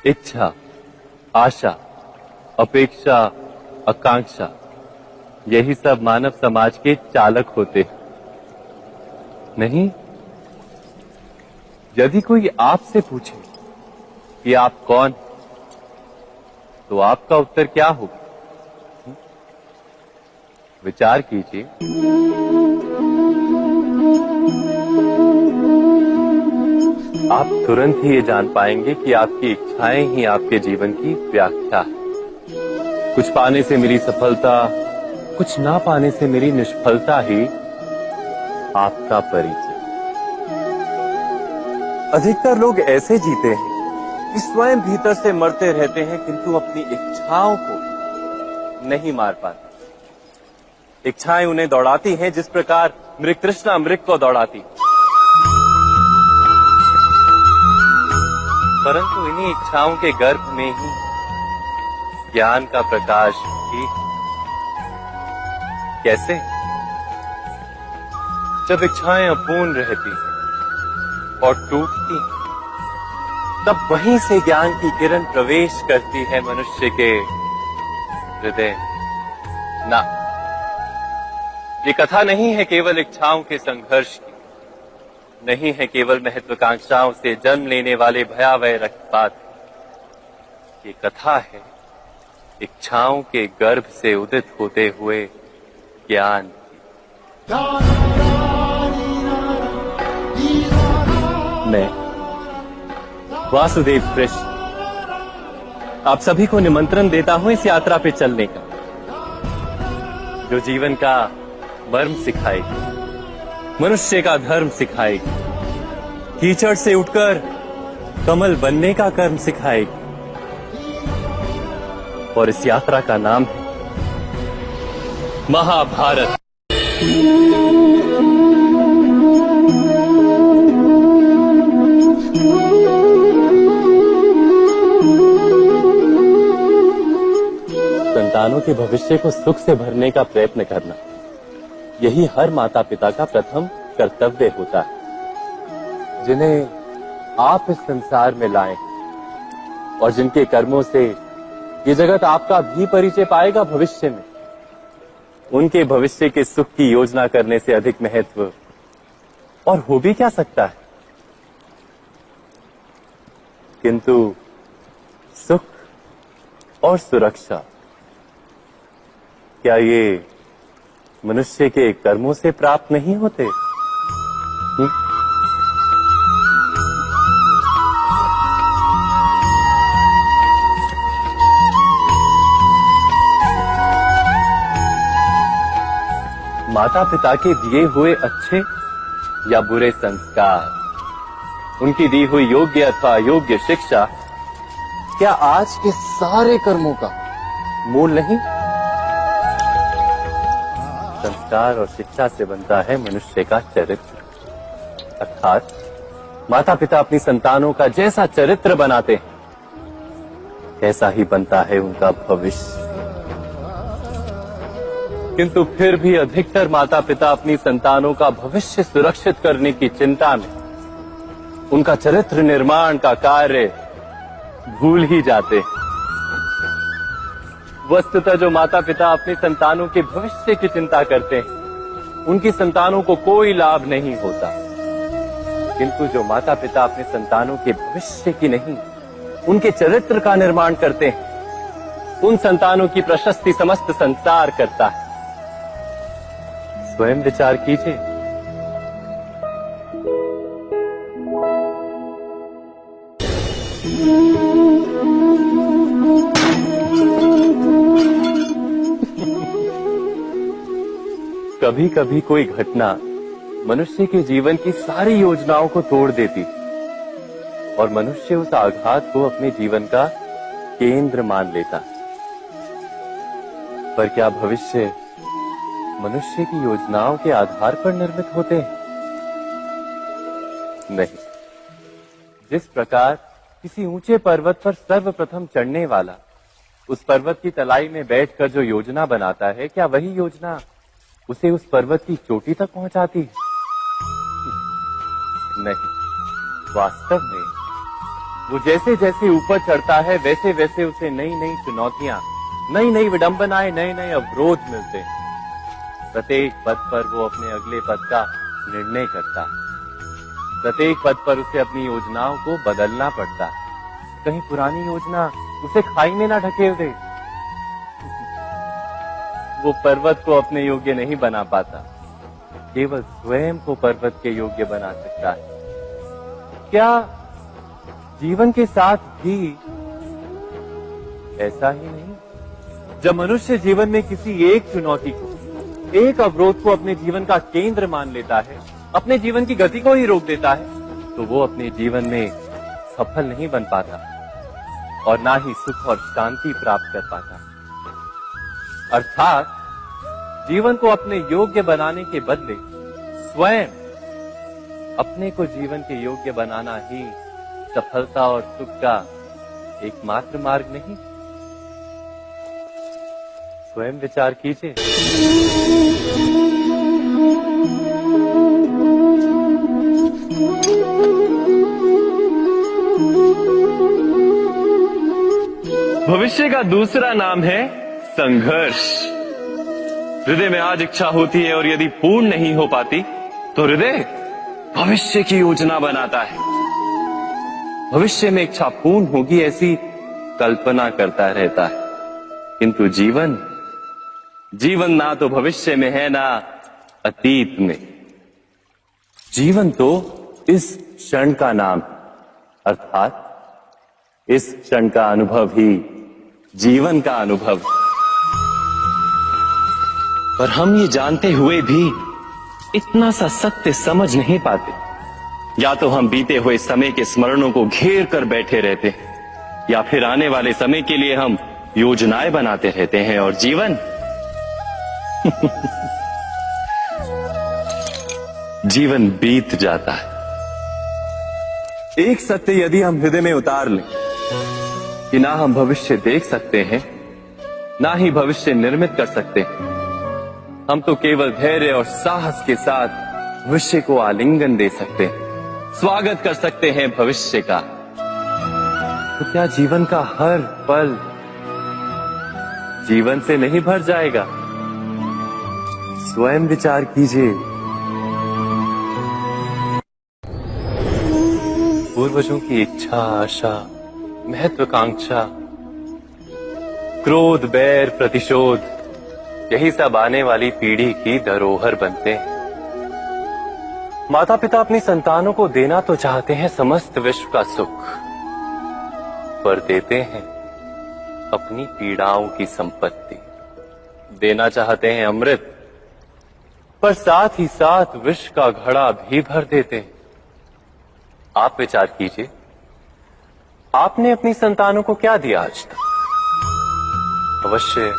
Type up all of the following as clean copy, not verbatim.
इच्छा, आशा, अपेक्षा, आकांक्षा, यही सब मानव समाज के चालक होते हैं। नहीं, यदि कोई आपसे पूछे कि आप कौन, तो आपका उत्तर क्या होगा? विचार कीजिए। आप तुरंत ही ये जान पाएंगे कि आपकी इच्छाएं ही आपके जीवन की व्याख्या है। कुछ पाने से मिली सफलता, कुछ ना पाने से मिली निष्फलता ही आपका परिचय। अधिकतर लोग ऐसे जीते हैं कि स्वयं भीतर से मरते रहते हैं, किंतु अपनी इच्छाओं को नहीं मार पाते। इच्छाएं उन्हें दौड़ाती हैं जिस प्रकार मृग तृष्णा मृग को दौड़ाती। परंतु इन्हीं इच्छाओं के गर्भ में ही ज्ञान का प्रकाश भी। कैसे? जब इच्छाएं अपूर्ण रहती और टूटती, तब वहीं से ज्ञान की किरण प्रवेश करती है मनुष्य के हृदय। ना, ये कथा नहीं है केवल इच्छाओं के संघर्ष की, नहीं है केवल महत्वाकांक्षाओं से जन्म लेने वाले भयावह रक्तपात। ये कथा है इच्छाओं के गर्भ से उदित होते हुए ज्ञान की। मैं वासुदेव कृष्ण आप सभी को निमंत्रण देता हूं इस यात्रा पे चलने का, जो जीवन का मर्म सिखाएगी, मनुष्य का धर्म सिखाएगी, कीचड़ से उठकर कमल बनने का कर्म सिखाएगी। और इस यात्रा का नाम है महाभारत। संतानों के भविष्य को सुख से भरने का प्रयत्न करना, यही हर माता पिता का प्रथम कर्तव्य होता है, जिन्हें आप इस संसार में लाएं और जिनके कर्मों से ये जगत आपका भी परिचय पाएगा भविष्य में। उनके भविष्य के सुख की योजना करने से अधिक महत्व और हो भी क्या सकता है। किंतु सुख और सुरक्षा, क्या ये मनुष्य के कर्मों से प्राप्त नहीं होते? माता पिता के दिए हुए अच्छे या बुरे संस्कार, उनकी दी हुई योग्य अथवा अयोग्य शिक्षा, क्या आज के सारे कर्मों का मूल नहीं? संस्कार और शिक्षा से बनता है मनुष्य का चरित्र। अर्थात माता पिता अपनी संतानों का जैसा चरित्र बनाते हैं, ऐसा ही बनता है उनका भविष्य। किंतु फिर भी अधिकतर माता पिता अपनी संतानों का भविष्य सुरक्षित करने की चिंता में उनका चरित्र निर्माण का कार्य भूल ही जाते हैं। वस्तुतः जो माता पिता अपनी संतानों के भविष्य की चिंता करते हैं, उनकी संतानों को कोई लाभ नहीं होता। किंतु जो माता पिता अपने संतानों के भविष्य की नहीं, उनके चरित्र का निर्माण करते हैं, उन संतानों की प्रशस्ति समस्त संसार करता है। स्वयं विचार कीजिए। कभी कभी कोई घटना मनुष्य के जीवन की सारी योजनाओं को तोड़ देती और मनुष्य उस आघात को अपने जीवन का केंद्र मान लेता। पर क्या भविष्य मनुष्य की योजनाओं के आधार पर निर्मित होते हैं? नहीं। जिस प्रकार किसी ऊंचे पर्वत पर सर्वप्रथम चढ़ने वाला उस पर्वत की तलाई में बैठकर जो योजना बनाता है, क्या वही योजना उसे उस पर्वत की चोटी तक पहुंचाती है? नहीं। वास्तव में वो जैसे जैसे ऊपर चढ़ता है वैसे वैसे उसे नई नई चुनौतियां, नई नई विडंबनाएं, नए नए अवरोध मिलते हैं। प्रत्येक पद पर वो अपने अगले पद का निर्णय करता है। प्रत्येक पद पर उसे अपनी योजनाओं को बदलना पड़ता है। कहीं पुरानी योजना उसे खाई में ना ढकेल दे। वो पर्वत को अपने योग्य नहीं बना पाता, केवल स्वयं को पर्वत के योग्य बना सकता है। क्या जीवन के साथ भी ऐसा ही नहीं? जब मनुष्य जीवन में किसी एक चुनौती को, एक अवरोध को अपने जीवन का केंद्र मान लेता है, अपने जीवन की गति को ही रोक देता है, तो वो अपने जीवन में सफल नहीं बन पाता और ना ही सुख और शांति प्राप्त कर पाता। अर्थात जीवन को अपने योग्य बनाने के बदले स्वयं अपने को जीवन के योग्य बनाना ही सफलता और सुख का एकमात्र मार्ग नहीं। स्वयं विचार कीजिए। भविष्य का दूसरा नाम है संघर्ष। हृदय में आज इच्छा होती है और यदि पूर्ण नहीं हो पाती तो हृदय भविष्य की योजना बनाता है। भविष्य में इच्छा पूर्ण होगी ऐसी कल्पना करता रहता है, किंतु जीवन ना तो भविष्य में है ना अतीत में। जीवन तो इस क्षण का नाम, अर्थात इस क्षण का अनुभव ही जीवन का अनुभव। पर हम ये जानते हुए भी इतना सा सत्य समझ नहीं पाते। या तो हम बीते हुए समय के स्मरणों को घेर कर बैठे रहते हैं, या फिर आने वाले समय के लिए हम योजनाएं बनाते रहते हैं और जीवन जीवन बीत जाता है। एक सत्य यदि हम हृदय में उतार लें कि ना हम भविष्य देख सकते हैं, ना ही भविष्य निर्मित कर सकते हैं, हम तो केवल धैर्य और साहस के साथ भविष्य को आलिंगन दे सकते हैं, स्वागत कर सकते हैं भविष्य का। तो क्या जीवन का हर पल जीवन से नहीं भर जाएगा? स्वयं विचार कीजिए। पूर्वजों की इच्छा, आशा, महत्वाकांक्षा, क्रोध, बैर, प्रतिशोध, यही सब आने वाली पीढ़ी की धरोहर बनते हैं। माता पिता अपनी संतानों को देना तो चाहते हैं समस्त विश्व का सुख, पर देते हैं अपनी पीड़ाओं की संपत्ति। देना चाहते हैं अमृत, पर साथ ही साथ विष का घड़ा भी भर देते हैं। आप विचार कीजिए, आपने अपनी संतानों को क्या दिया आज तक? अवश्य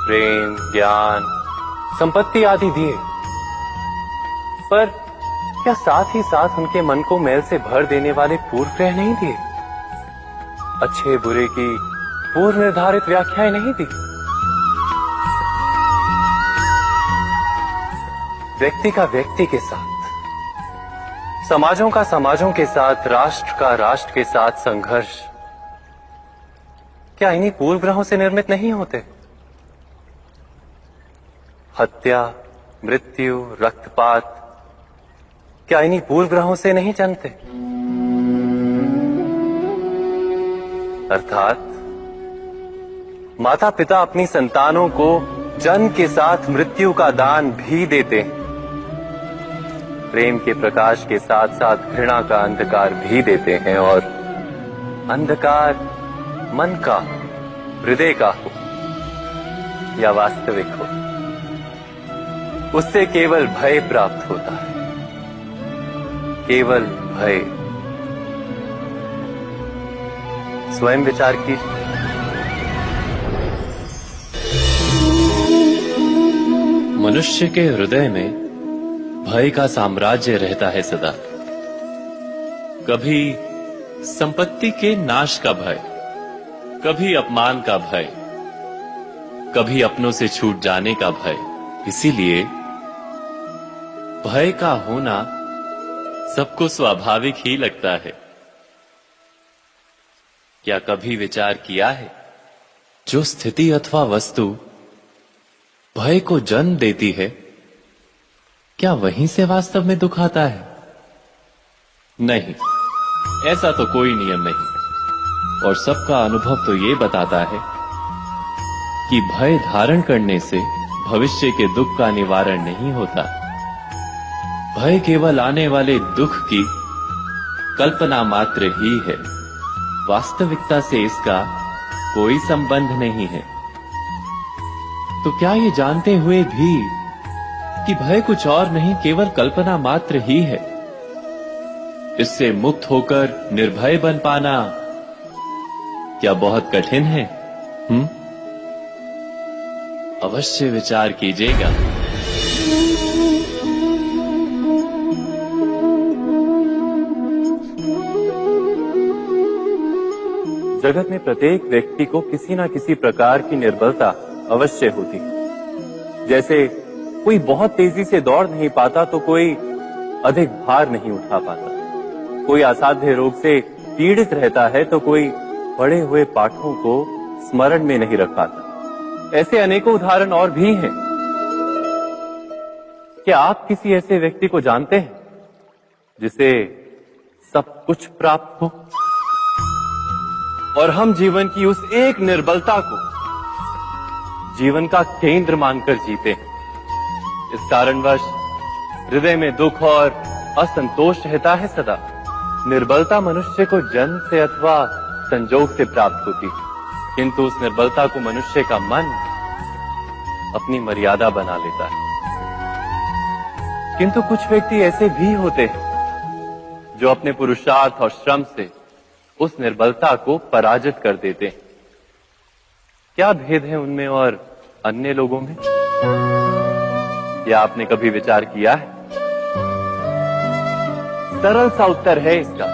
प्रेम, ज्ञान, संपत्ति आदि दिए, पर क्या साथ ही साथ उनके मन को मैल से भर देने वाले पूर्व ग्रह नहीं दिए? अच्छे बुरे की पूर्व निर्धारित व्याख्याएं नहीं दी? व्यक्ति का व्यक्ति के साथ, समाजों का समाजों के साथ, राष्ट्र का राष्ट्र के साथ संघर्ष क्या इन्हीं पूर्व ग्रहों से निर्मित नहीं होते? हत्या, मृत्यु, रक्तपात क्या इन्हीं पूर्व ग्रहों से नहीं जन्मते? अर्थात माता पिता अपनी संतानों को जन्म के साथ मृत्यु का दान भी देते हैं। प्रेम के प्रकाश के साथ साथ घृणा का अंधकार भी देते हैं, और अंधकार मन का, हृदय का हो या वास्तविक हो, उससे केवल भय प्राप्त होता है, केवल भय। स्वयं विचार कीजिए। मनुष्य के हृदय में भय का साम्राज्य रहता है सदा। कभी संपत्ति के नाश का भय, कभी अपमान का भय, कभी अपनों से छूट जाने का भय। इसीलिए भय का होना सबको स्वाभाविक ही लगता है। क्या कभी विचार किया है, जो स्थिति अथवा वस्तु भय को जन्म देती है, क्या वहीं से वास्तव में दुख आता है? नहीं, ऐसा तो कोई नियम नहीं। और सबका अनुभव तो ये बताता है कि भय धारण करने से भविष्य के दुख का निवारण नहीं होता। भय केवल आने वाले दुख की कल्पना मात्र ही है। वास्तविकता से इसका कोई संबंध नहीं है। तो क्या ये जानते हुए भी कि भय कुछ और नहीं, केवल कल्पना मात्र ही है, इससे मुक्त होकर निर्भय बन पाना क्या बहुत कठिन है? अवश्य विचार कीजिएगा। जगत में प्रत्येक व्यक्ति को किसी ना किसी प्रकार की निर्बलता अवश्य होती है। जैसे कोई बहुत तेजी से दौड़ नहीं पाता तो कोई अधिक भार नहीं उठा पाता, कोई असाध्य रोग से पीड़ित रहता है तो कोई पढ़े हुए पाठों को स्मरण में नहीं रख पाता। ऐसे अनेकों उदाहरण और भी हैं। क्या आप किसी ऐसे व्यक्ति को जानते हैं जिसे सब कुछ प्राप्त हो और हम जीवन की उस एक निर्बलता को जीवन का केंद्र मानकर जीते हैं? इस कारणवश हृदय में दुख और असंतोष रहता है सदा। निर्बलता मनुष्य को जन्म से अथवा संजोग से प्राप्त होती है, किंतु उस निर्बलता को मनुष्य का मन अपनी मर्यादा बना लेता है। किंतु कुछ व्यक्ति ऐसे भी होते हैं जो अपने पुरुषार्थ और श्रम से उस निर्बलता को पराजित कर देते हैं। क्या भेद है उनमें और अन्य लोगों में? क्या आपने कभी विचार किया है? सरल सा उत्तर है इसका।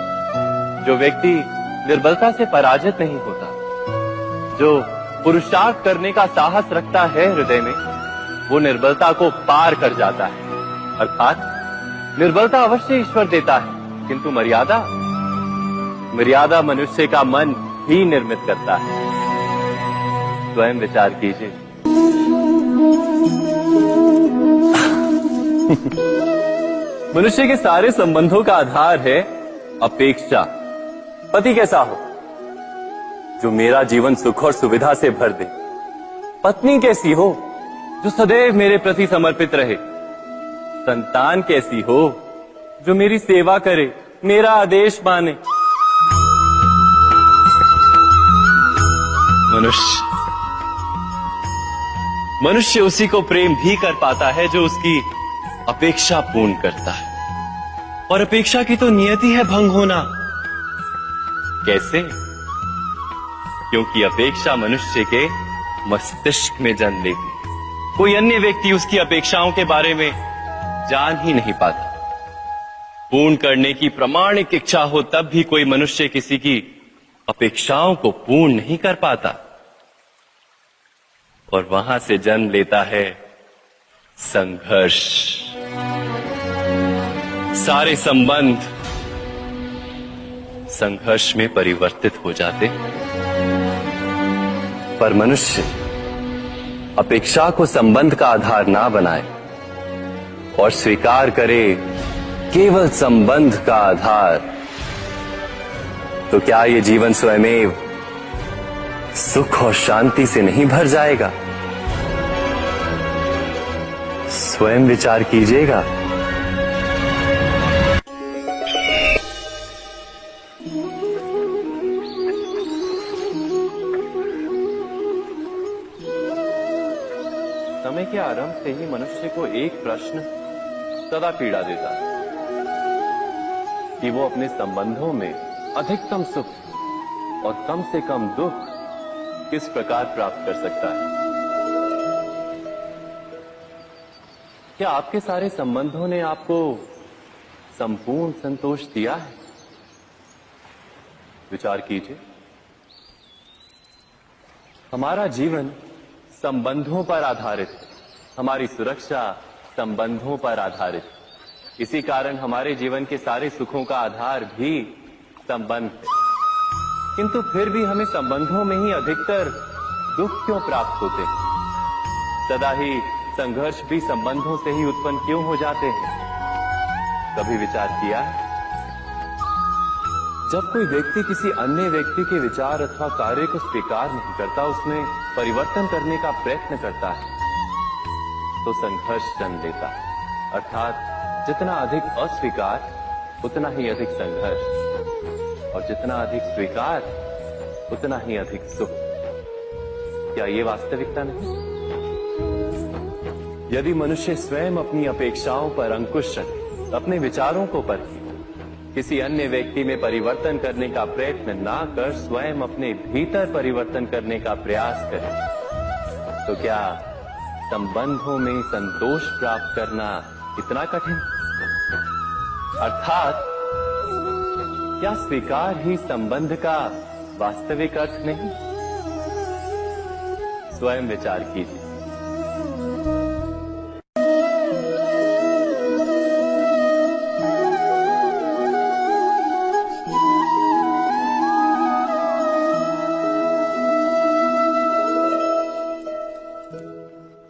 जो व्यक्ति निर्बलता से पराजित नहीं होता, जो पुरुषार्थ करने का साहस रखता है हृदय में, वो निर्बलता को पार कर जाता है। अर्थात निर्बलता अवश्य ईश्वर देता है, किंतु मर्यादा मनुष्य का मन ही निर्मित करता है। स्वयं विचार कीजिए। मनुष्य के सारे संबंधों का आधार है अपेक्षा। पति कैसा हो जो मेरा जीवन सुख और सुविधा से भर दे, पत्नी कैसी हो जो सदैव मेरे प्रति समर्पित रहे, संतान कैसी हो जो मेरी सेवा करे, मेरा आदेश माने। मनुष्य उसी को प्रेम भी कर पाता है जो उसकी अपेक्षा पूर्ण करता है। और अपेक्षा की तो नियति है भंग होना। कैसे? क्योंकि अपेक्षा मनुष्य के मस्तिष्क में जन्म लेती है। कोई अन्य व्यक्ति उसकी अपेक्षाओं के बारे में जान ही नहीं पाता। पूर्ण करने की प्रामाणिक इच्छा हो तब भी कोई मनुष्य किसी की अपेक्षाओं को पूर्ण नहीं कर पाता। और वहां से जन्म लेता है संघर्ष। सारे संबंध संघर्ष में परिवर्तित हो जाते। पर मनुष्य अपेक्षा को संबंध का आधार ना बनाए और स्वीकार करे केवल संबंध का आधार, तो क्या ये जीवन स्वयमेव सुख और शांति से नहीं भर जाएगा? स्वयं विचार कीजिएगा। समय के आरंभ से ही मनुष्य को एक प्रश्न सदा पीड़ा देता है कि वो अपने संबंधों में अधिकतम सुख और कम से कम दुख किस प्रकार प्राप्त कर सकता है। क्या आपके सारे संबंधों ने आपको संपूर्ण संतोष दिया है? विचार कीजिए। हमारा जीवन संबंधों पर आधारित है। हमारी सुरक्षा संबंधों पर आधारित है। इसी कारण हमारे जीवन के सारे सुखों का आधार भी संबंध है। किंतु फिर भी हमें संबंधों में ही अधिकतर दुख क्यों प्राप्त होते हैं? सदा ही संघर्ष भी संबंधों से ही उत्पन्न क्यों हो जाते हैं? कभी विचार किया है? जब कोई व्यक्ति किसी अन्य व्यक्ति के विचार अथवा कार्य को स्वीकार नहीं करता, उसमें परिवर्तन करने का प्रयत्न करता है, तो संघर्ष जन्म लेता है। अर्थात जितना अधिक अस्वीकार उतना ही अधिक संघर्ष, और जितना अधिक स्वीकार उतना ही अधिक सुख। क्या ये वास्तविकता नहीं? यदि मनुष्य स्वयं अपनी अपेक्षाओं पर अंकुश रखे, अपने विचारों को परखे, किसी अन्य व्यक्ति में परिवर्तन करने का प्रयत्न ना कर स्वयं अपने भीतर परिवर्तन करने का प्रयास करे, तो क्या संबंधों में संतोष प्राप्त करना इतना कठिन? अर्थात क्या स्वीकार ही संबंध का वास्तविक अर्थ नहीं? स्वयं विचार कीजिए।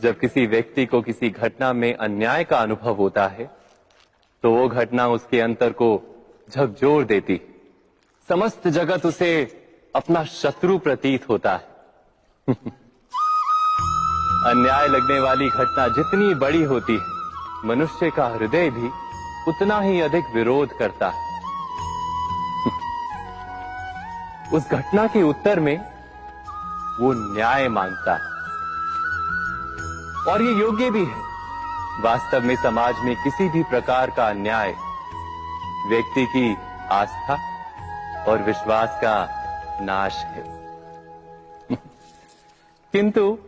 जब किसी व्यक्ति को किसी घटना में अन्याय का अनुभव होता है, तो वो घटना उसके अंतर को झकझोर देती, समस्त जगत उसे अपना शत्रु प्रतीत होता है। अन्याय लगने वाली घटना जितनी बड़ी होती है, मनुष्य का हृदय भी उतना ही अधिक विरोध करता है। उस घटना के उत्तर में वो न्याय मांगता है, और ये योग्य भी है। वास्तव में समाज में किसी भी प्रकार का अन्याय व्यक्ति की आस्था और विश्वास का नाश है। किंतु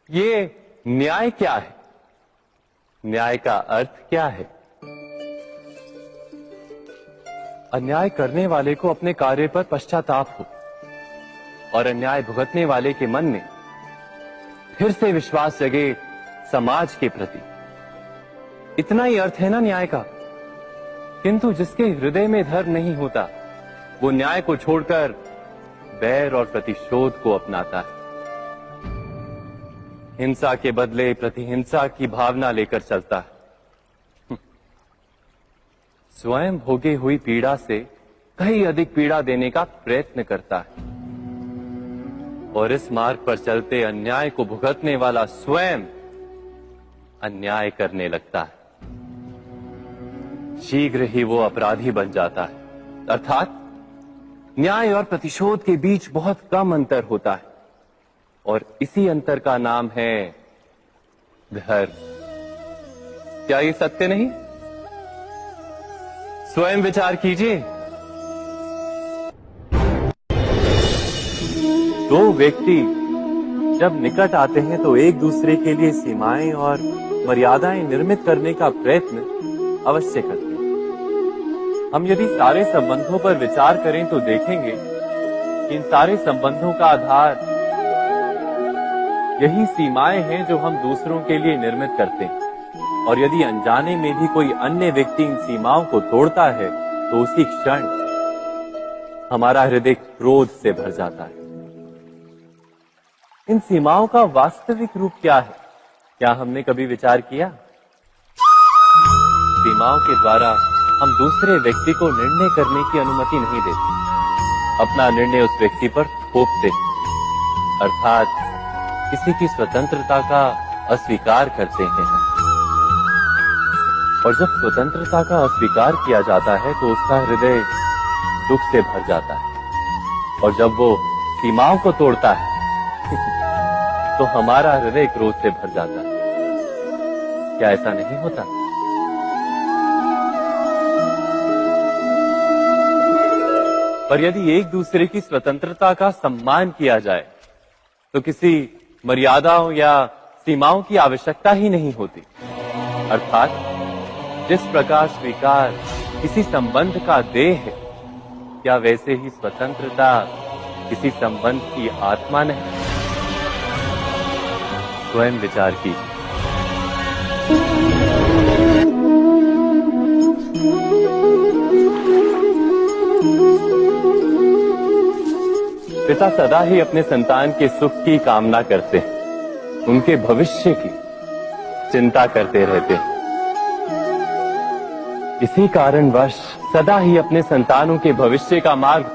ये न्याय क्या है? न्याय का अर्थ क्या है? अन्याय करने वाले को अपने कार्य पर पश्चाताप हो, और अन्याय भुगतने वाले के मन में फिर से विश्वास जगे समाज के प्रति। इतना ही अर्थ है ना न्याय का। किंतु जिसके हृदय में धर्म नहीं होता, वो न्याय को छोड़कर बैर और प्रतिशोध को अपनाता है। हिंसा के बदले प्रतिहिंसा की भावना लेकर चलता है। स्वयं भोगी हुई पीड़ा से कहीं अधिक पीड़ा देने का प्रयत्न करता है, और इस मार्ग पर चलते अन्याय को भुगतने वाला स्वयं अन्याय करने लगता है। शीघ्र ही वो अपराधी बन जाता है। अर्थात न्याय और प्रतिशोध के बीच बहुत कम अंतर होता है, और इसी अंतर का नाम है धर्म। क्या ये सत्य नहीं? स्वयं विचार कीजिए। दो व्यक्ति जब निकट आते हैं तो एक दूसरे के लिए सीमाएं और मर्यादाएं निर्मित करने का प्रयत्न अवश्य करते हैं। हम यदि सारे संबंधों पर विचार करें तो देखेंगे कि इन सारे संबंधों का आधार यही सीमाएं हैं जो हम दूसरों के लिए निर्मित करते हैं। और यदि अनजाने में भी कोई अन्य व्यक्ति इन सीमाओं को तोड़ता है, तो उसी क्षण हमारा हृदय क्रोध से भर जाता है। इन सीमाओं का वास्तविक रूप क्या है? क्या हमने कभी विचार किया? सीमाओं के द्वारा हम दूसरे व्यक्ति को निर्णय करने की अनुमति नहीं देते, अपना निर्णय उस व्यक्ति पर थोपते हैं। अर्थात किसी की स्वतंत्रता का अस्वीकार करते हैं। और जब स्वतंत्रता का अस्वीकार किया जाता है तो उसका हृदय दुख से भर जाता है, और जब वो सीमाओं को तोड़ता है तो हमारा हृदय क्रोध से भर जाता है। क्या ऐसा नहीं होता? पर यदि एक दूसरे की स्वतंत्रता का सम्मान किया जाए तो किसी मर्यादाओं या सीमाओं की आवश्यकता ही नहीं होती। अर्थात जिस प्रकार स्वीकार किसी संबंध का देह है, क्या वैसे ही स्वतंत्रता किसी संबंध की आत्मा नहीं? स्वयं विचार कीजिए। पिता सदा ही अपने संतान के सुख की कामना करते हैं, उनके भविष्य की चिंता करते रहते हैं। इसी कारणवश सदा ही अपने संतानों के भविष्य का मार्ग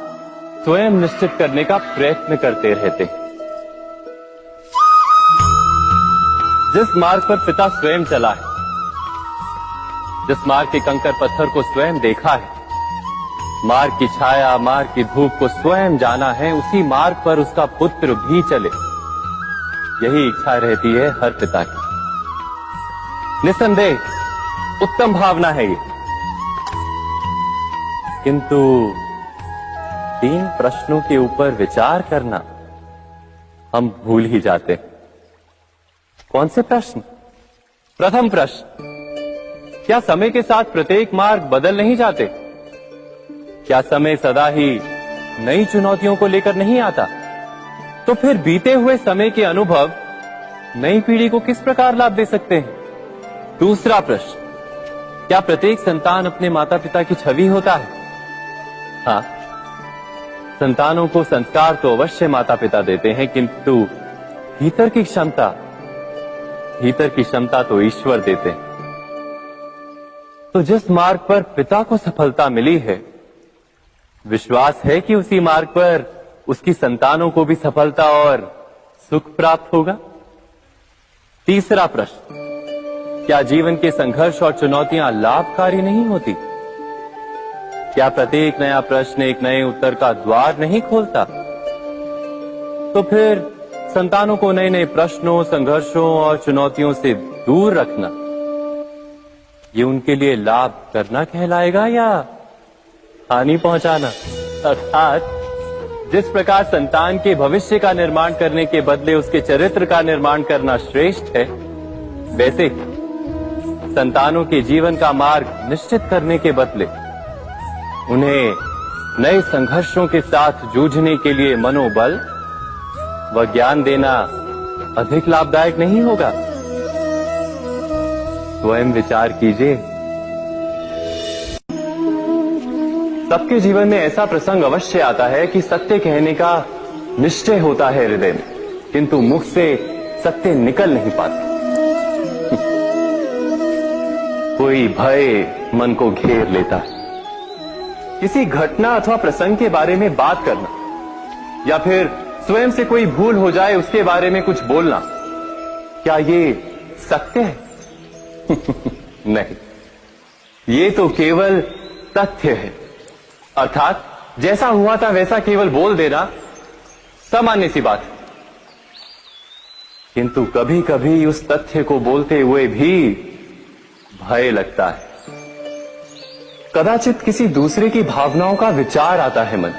स्वयं निश्चित करने का प्रयत्न करते रहते हैं। जिस मार्ग पर पिता स्वयं चला है, जिस मार्ग के कंकर पत्थर को स्वयं देखा है, मार्ग की छाया, मार्ग की धूप को स्वयं जाना है, उसी मार्ग पर उसका पुत्र भी चले, यही इच्छा रहती है हर पिता की। निसंदेह उत्तम भावना है ये, किंतु 3 प्रश्नों के ऊपर विचार करना हम भूल ही जाते हैं। कौन से प्रश्न? प्रथम प्रश्न, क्या समय के साथ प्रत्येक मार्ग बदल नहीं जाते? क्या समय सदा ही नई चुनौतियों को लेकर नहीं आता? तो फिर बीते हुए समय के अनुभव नई पीढ़ी को किस प्रकार लाभ दे सकते हैं? दूसरा प्रश्न, क्या प्रत्येक संतान अपने माता पिता की छवि होता है? हाँ, संतानों को संस्कार तो अवश्य माता पिता देते हैं, किंतु भीतर की क्षमता तो ईश्वर देते हैं। तो जिस मार्ग पर पिता को सफलता मिली है, विश्वास है कि उसी मार्ग पर उसकी संतानों को भी सफलता और सुख प्राप्त होगा। तीसरा प्रश्न, क्या जीवन के संघर्ष और चुनौतियां लाभकारी नहीं होती? क्या प्रत्येक नया प्रश्न एक नए उत्तर का द्वार नहीं खोलता? तो फिर संतानों को नए नए प्रश्नों, संघर्षों और चुनौतियों से दूर रखना, ये उनके लिए लाभ करना कहलाएगा या हानि पहुंचाना? अर्थात जिस प्रकार संतान के भविष्य का निर्माण करने के बदले उसके चरित्र का निर्माण करना श्रेष्ठ है, वैसे संतानों के जीवन का मार्ग निश्चित करने के बदले उन्हें नए संघर्षों के साथ जूझने के लिए मनोबल व ज्ञान देना अधिक लाभदायक नहीं होगा? स्वयं विचार कीजिए। सबके जीवन में ऐसा प्रसंग अवश्य आता है कि सत्य कहने का निश्चय होता है हृदय में, किंतु मुख से सत्य निकल नहीं पाता। कोई भय मन को घेर लेता है। किसी घटना अथवा प्रसंग के बारे में बात करना या फिर स्वयं से कोई भूल हो जाए उसके बारे में कुछ बोलना, क्या ये सत्य है? नहीं, ये तो केवल तथ्य है। अर्थात जैसा हुआ था वैसा केवल बोल देना सामान्य सी बात है। किंतु कभी कभी उस तथ्य को बोलते हुए भी भय लगता है। कदाचित किसी दूसरे की भावनाओं का विचार आता है मन,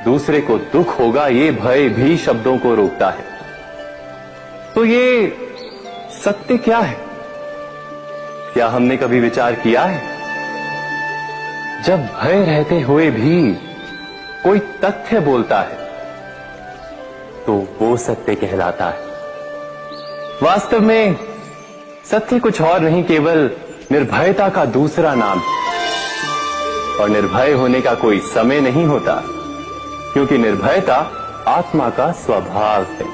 दूसरे को दुख होगा, ये भय भी शब्दों को रोकता है। तो ये सत्य क्या है? क्या हमने कभी विचार किया है? जब भय रहते हुए भी कोई तथ्य बोलता है तो वो सत्य कहलाता है। वास्तव में सत्य कुछ और नहीं, केवल निर्भयता का दूसरा नाम है। और निर्भय होने का कोई समय नहीं होता, क्योंकि निर्भयता आत्मा का स्वभाव है।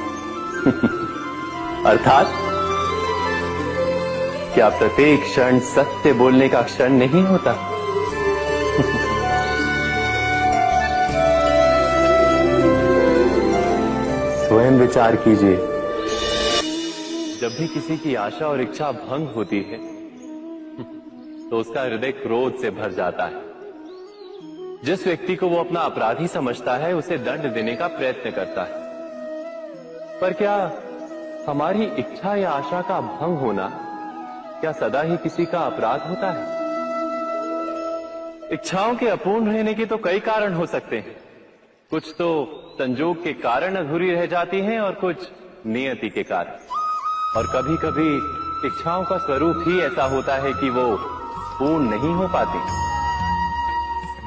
अर्थात क्या प्रत्येक क्षण सत्य बोलने का क्षण नहीं होता? स्वयं विचार कीजिए। जब भी किसी की आशा और इच्छा भंग होती है तो उसका हृदय क्रोध से भर जाता है। जिस व्यक्ति को वो अपना अपराधी समझता है उसे दंड देने का प्रयत्न करता है। पर क्या हमारी इच्छा या आशा का भंग होना क्या सदा ही किसी का अपराध होता है? इच्छाओं के अपूर्ण रहने के तो कई कारण हो सकते हैं। कुछ तो संजोग के कारण अधूरी रह जाती हैं और कुछ नियति के कारण। और कभी कभी इच्छाओं का स्वरूप ही ऐसा होता है कि वो पूर्ण नहीं हो पाती।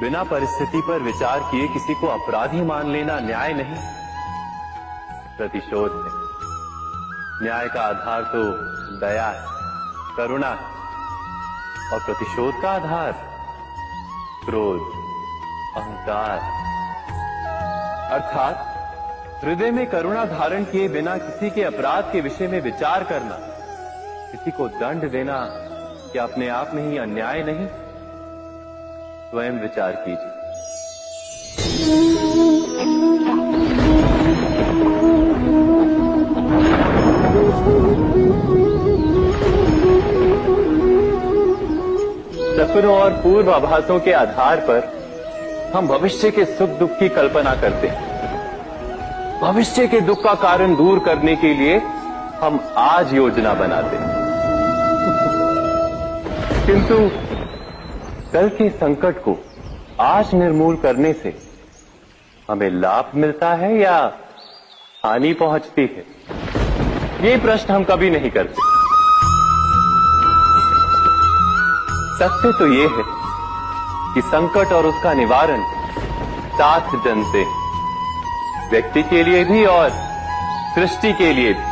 बिना परिस्थिति पर विचार किए किसी को अपराधी मान लेना न्याय नहीं, प्रतिशोध है। न्याय का आधार तो दया है, करुणा है, और प्रतिशोध का आधार क्रोध, अहंकार। अर्थात हृदय में करुणा धारण किए बिना किसी के अपराध के विषय में विचार करना, किसी को दंड देना क्या अपने आप में ही अन्याय नहीं? स्वयं विचार कीजिए। सपनों और पूर्वाभासों के आधार पर हम भविष्य के सुख दुख की कल्पना करते हैं। भविष्य के दुख का कारण दूर करने के लिए हम आज योजना बनाते हैं, किंतु कल के संकट को आज निर्मूल करने से हमें लाभ मिलता है या हानि पहुंचती है? ये प्रश्न हम कभी नहीं करते। सत्य तो ये है कि संकट और उसका निवारण साथ जनते हैं, व्यक्ति के लिए भी और सृष्टि के लिए भी।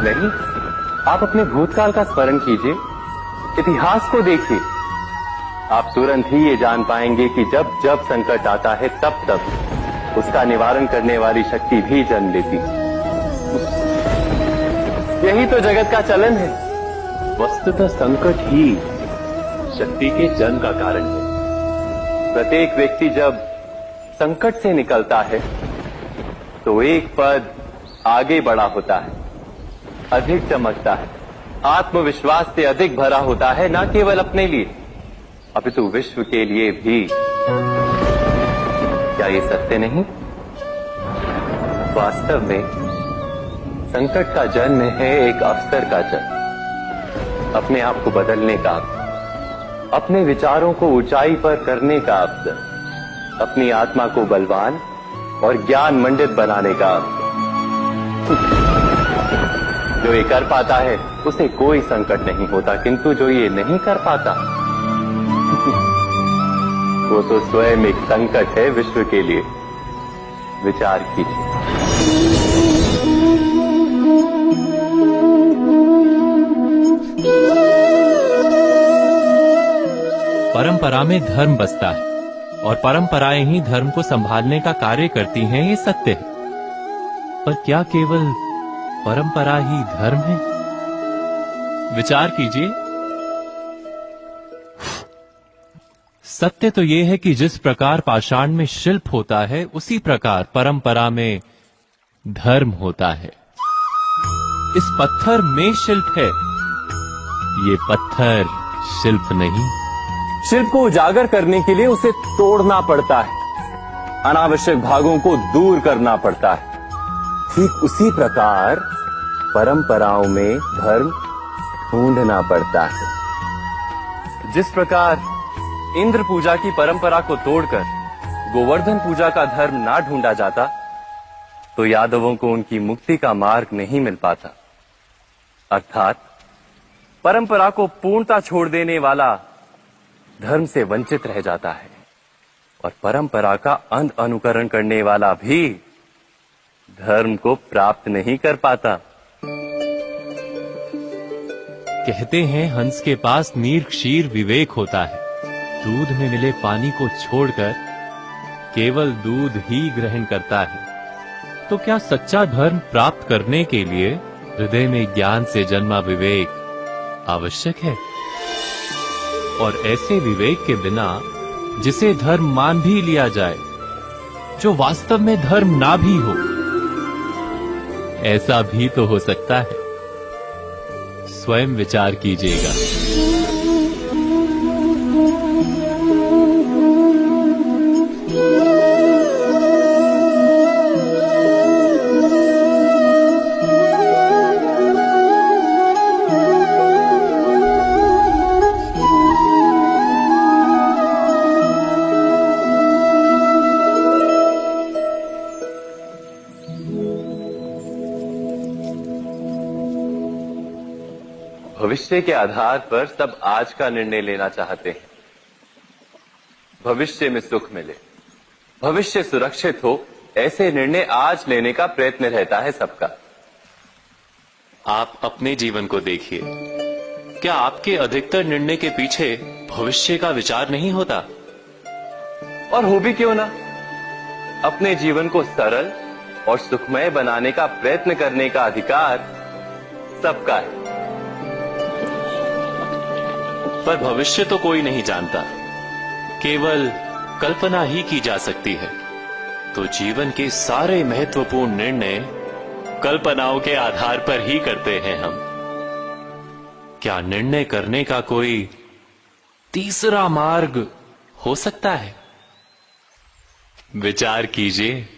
नहीं, आप अपने भूतकाल का स्मरण कीजिए, इतिहास को देखिए, आप तुरंत ही ये जान पाएंगे कि जब जब संकट आता है तब तब उसका निवारण करने वाली शक्ति भी जन्म लेती है। यही तो जगत का चलन है। वस्तुतः संकट ही शक्ति के जन्म का कारण है। प्रत्येक व्यक्ति जब संकट से निकलता है तो एक पद आगे बढ़ा होता है, अधिक चमकता है, आत्मविश्वास से अधिक भरा होता है, न केवल अपने लिए अपितु विश्व के लिए भी। क्या ये सत्य नहीं? वास्तव में संकट का जन्म है एक अवसर का जन्म, अपने आप को बदलने का अवसर, अपने विचारों को ऊंचाई पर करने का अवसर, अपनी आत्मा को बलवान और ज्ञान मंडित बनाने का अवसर। जो ये कर पाता है उसे कोई संकट नहीं होता, किंतु जो ये नहीं कर पाता वो तो स्वयं एक संकट है विश्व के लिए। विचार कीजिए। परंपरा में धर्म बसता है और परंपराएं ही धर्म को संभालने का कार्य करती हैं, ये सत्य है। पर क्या केवल परंपरा ही धर्म है? विचार कीजिए। सत्य तो यह है कि जिस प्रकार पाषाण में शिल्प होता है, उसी प्रकार परंपरा में धर्म होता है। इस पत्थर में शिल्प है, ये पत्थर शिल्प नहीं। शिल्प को उजागर करने के लिए उसे तोड़ना पड़ता है, अनावश्यक भागों को दूर करना पड़ता है। ठीक उसी प्रकार परंपराओं में धर्म ढूंढना पड़ता है। जिस प्रकार इंद्र पूजा की परंपरा को तोड़कर गोवर्धन पूजा का धर्म ना ढूंढा जाता तो यादवों को उनकी मुक्ति का मार्ग नहीं मिल पाता। अर्थात परंपरा को पूर्णता छोड़ देने वाला धर्म से वंचित रह जाता है और परंपरा का अंध अनुकरण करने वाला भी धर्म को प्राप्त नहीं कर पाता। कहते हैं हंस के पास नीर क्षीर विवेक होता है, दूध में मिले पानी को छोड़कर केवल दूध ही ग्रहण करता है। तो क्या सच्चा धर्म प्राप्त करने के लिए हृदय में ज्ञान से जन्मा विवेक आवश्यक है? और ऐसे विवेक के बिना जिसे धर्म मान भी लिया जाए, जो वास्तव में धर्म ना भी हो, ऐसा भी तो हो सकता है। स्वयं विचार कीजिएगा। भविष्य के आधार पर सब आज का निर्णय लेना चाहते हैं। भविष्य में सुख मिले, भविष्य सुरक्षित हो, ऐसे निर्णय आज लेने का प्रयत्न रहता है सबका। आप अपने जीवन को देखिए, क्या आपके अधिकतर निर्णय के पीछे भविष्य का विचार नहीं होता? और हो भी क्यों ना, अपने जीवन को सरल और सुखमय बनाने का प्रयत्न करने का अधिकार सबका है। पर भविष्य तो कोई नहीं जानता, केवल कल्पना ही की जा सकती है। तो जीवन के सारे महत्वपूर्ण निर्णय कल्पनाओं के आधार पर ही करते हैं हम। क्या निर्णय करने का कोई तीसरा मार्ग हो सकता है? विचार कीजिए।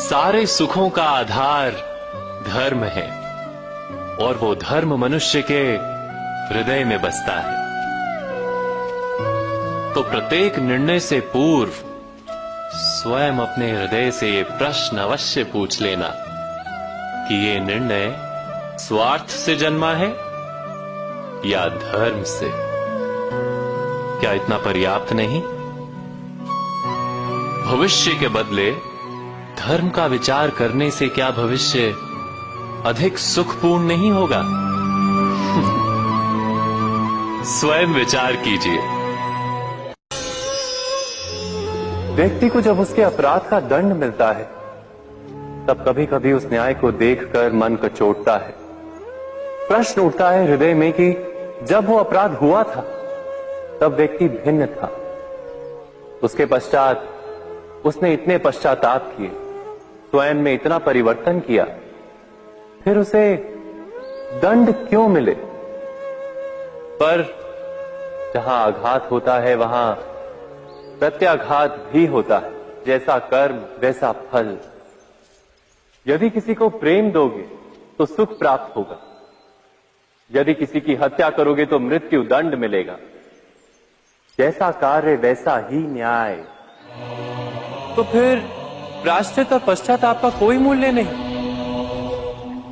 सारे सुखों का आधार धर्म है और वो धर्म मनुष्य के हृदय में बसता है। तो प्रत्येक निर्णय से पूर्व स्वयं अपने हृदय से ये प्रश्न अवश्य पूछ लेना कि ये निर्णय स्वार्थ से जन्मा है या धर्म से। क्या इतना पर्याप्त नहीं? भविष्य के बदले धर्म का विचार करने से क्या भविष्य अधिक सुखपूर्ण नहीं होगा? स्वयं विचार कीजिए। व्यक्ति को जब उसके अपराध का दंड मिलता है तब कभी कभी उस न्याय को देखकर मन कचोटता है। प्रश्न उठता है हृदय में कि जब वो अपराध हुआ था तब व्यक्ति भिन्न था। उसके पश्चात उसने इतने पश्चाताप किए, स्वयं में इतना परिवर्तन किया, फिर उसे दंड क्यों मिले? पर जहां आघात होता है वहां प्रत्याघात भी होता है। जैसा कर्म वैसा फल। यदि किसी को प्रेम दोगे तो सुख प्राप्त होगा, यदि किसी की हत्या करोगे तो मृत्यु दंड मिलेगा। जैसा कार्य वैसा ही न्याय। तो फिर प्रायश्चित और पश्चाताप का कोई मूल्य नहीं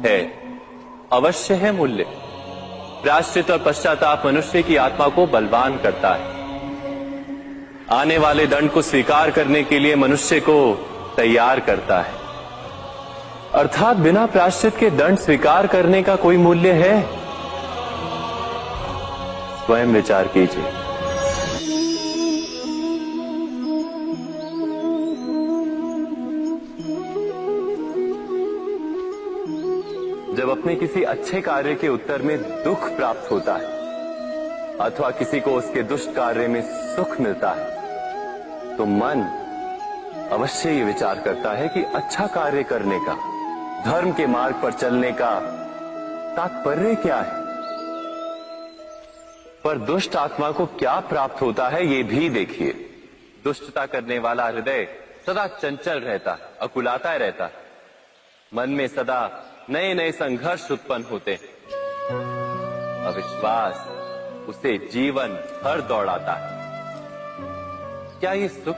है? अवश्य है मूल्य। प्रायश्चित और पश्चाताप मनुष्य की आत्मा को बलवान करता है। आने वाले दंड को स्वीकार करने के लिए मनुष्य को तैयार करता है। अर्थात बिना प्रायश्चित के दंड स्वीकार करने का कोई मूल्य है? स्वयं विचार कीजिए। जब अपने किसी अच्छे कार्य के उत्तर में दुख प्राप्त होता है अथवा किसी को उसके दुष्ट कार्य में सुख मिलता है तो मन अवश्य ये विचार करता है कि अच्छा कार्य करने का, धर्म के मार्ग पर चलने का तात्पर्य क्या है। पर दुष्ट आत्मा को क्या प्राप्त होता है ये भी देखिए। दुष्टता करने वाला हृदय सदा चंचल रहता है, अकुलाता रहता है। मन में सदा नए नए संघर्ष उत्पन्न होते हैं। अविश्वास उसे जीवन भर दौड़ाता है। क्या ये सुख?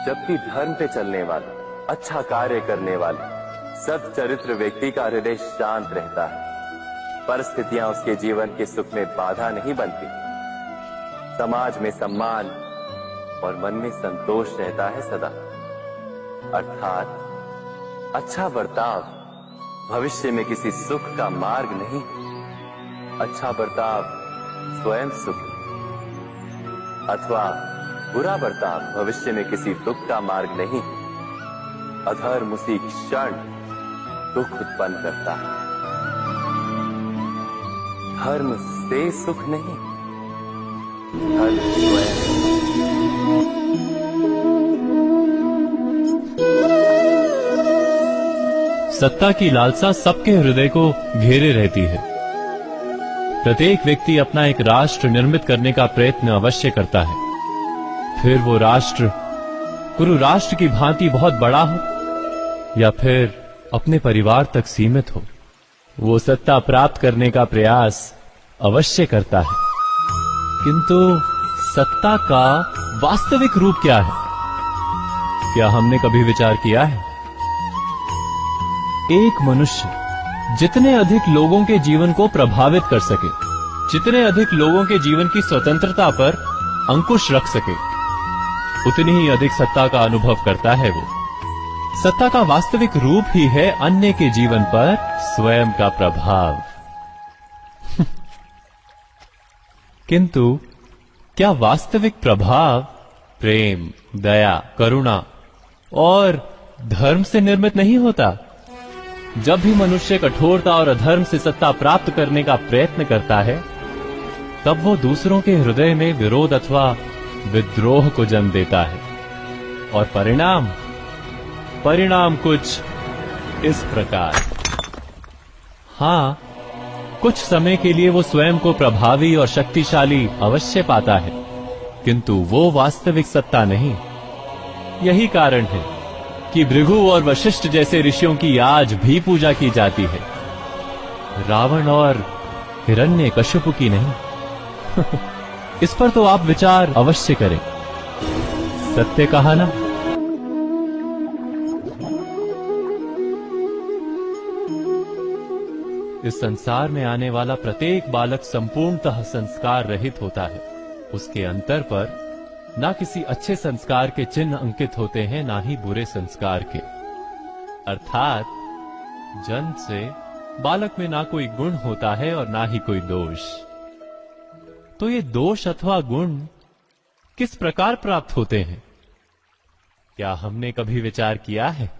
जबकि धर्म पे चलने वाला, अच्छा कार्य करने वाले, सच्चरित्र व्यक्ति का हृदय शांत रहता है। परिस्थितियां उसके जीवन के सुख में बाधा नहीं बनती। समाज में सम्मान और मन में संतोष रहता है सदा। अर्थात अच्छा बर्ताव भविष्य में किसी सुख का मार्ग नहीं। अच्छा बर्ताव स्वयं सुख, अथवा बुरा बर्ताव भविष्य में किसी दुख का मार्ग नहीं। अधर्म उसी क्षण दुख उत्पन्न करता है। धर्म से सुख नहीं, धर्म स्वयं। सत्ता की लालसा सबके हृदय को घेरे रहती है। प्रत्येक व्यक्ति अपना एक राष्ट्र निर्मित करने का प्रयत्न अवश्य करता है। फिर वो राष्ट्र कुरु राष्ट्र की भांति बहुत बड़ा हो या फिर अपने परिवार तक सीमित हो, वो सत्ता प्राप्त करने का प्रयास अवश्य करता है। किंतु सत्ता का वास्तविक रूप क्या है? क्या हमने कभी विचार किया है? एक मनुष्य जितने अधिक लोगों के जीवन को प्रभावित कर सके, जितने अधिक लोगों के जीवन की स्वतंत्रता पर अंकुश रख सके, उतनी ही अधिक सत्ता का अनुभव करता है वो। सत्ता का वास्तविक रूप ही है अन्य के जीवन पर स्वयं का प्रभाव। किंतु क्या वास्तविक प्रभाव प्रेम, दया, करुणा और धर्म से निर्मित नहीं होता। जब भी मनुष्य कठोरता और अधर्म से सत्ता प्राप्त करने का प्रयत्न करता है, तब वो दूसरों के हृदय में विरोध अथवा विद्रोह को जन्म देता है। और परिणाम कुछ इस प्रकार। हां, कुछ समय के लिए वो स्वयं को प्रभावी और शक्तिशाली अवश्य पाता है, किंतु वो वास्तविक सत्ता नहीं। यही कारण है कि भृगु और वशिष्ठ जैसे ऋषियों की आज भी पूजा की जाती है, रावण और हिरण्यकशिपु की नहीं। इस पर तो आप विचार अवश्य करें। सत्य कहा ना। इस संसार में आने वाला प्रत्येक बालक संपूर्णतः संस्कार रहित होता है। उसके अंतर पर ना किसी अच्छे संस्कार के चिन्ह अंकित होते हैं, ना ही बुरे संस्कार के। अर्थात जन्म से बालक में ना कोई गुण होता है और ना ही कोई दोष। तो ये दोष अथवा गुण किस प्रकार प्राप्त होते हैं? क्या हमने कभी विचार किया है?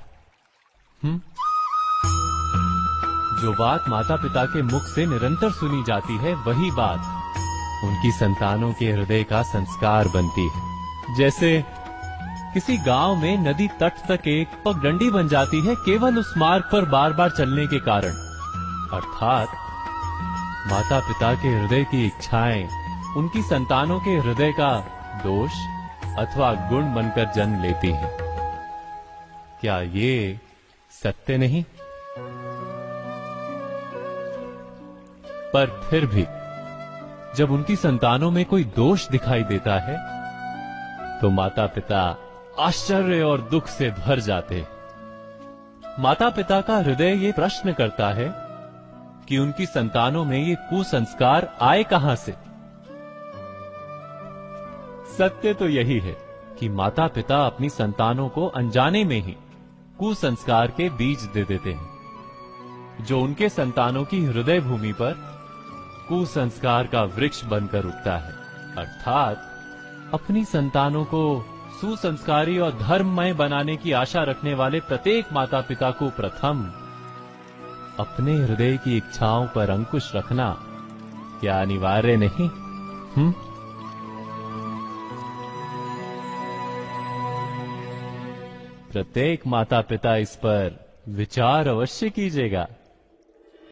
जो बात माता पिता के मुख से निरंतर सुनी जाती है, वही बात उनकी संतानों के हृदय का संस्कार बनती है। जैसे किसी गांव में नदी तट तक एक पगडंडी बन जाती है, केवल उस मार्ग पर बार बार चलने के कारण। अर्थात माता पिता के हृदय की इच्छाएं उनकी संतानों के हृदय का दोष अथवा गुण बनकर जन्म लेती है। क्या ये सत्य नहीं? पर फिर भी जब उनकी संतानों में कोई दोष दिखाई देता है, तो माता पिता आश्चर्य और दुख से भर जाते हैं। माता पिता का हृदय ये प्रश्न करता है कि उनकी संतानों में ये कुसंस्कार आए कहां से। सत्य तो यही है कि माता पिता अपनी संतानों को अनजाने में ही कुसंस्कार के बीज दे देते हैं, जो उनके संतानों की हृदय भूमि पर कुसंस्कार का वृक्ष बनकर उगता है। अर्थात अपनी संतानों को सुसंस्कारी और धर्ममय बनाने की आशा रखने वाले प्रत्येक माता पिता को प्रथम अपने हृदय की इच्छाओं पर अंकुश रखना क्या अनिवार्य नहीं? प्रत्येक माता पिता इस पर विचार अवश्य कीजिएगा।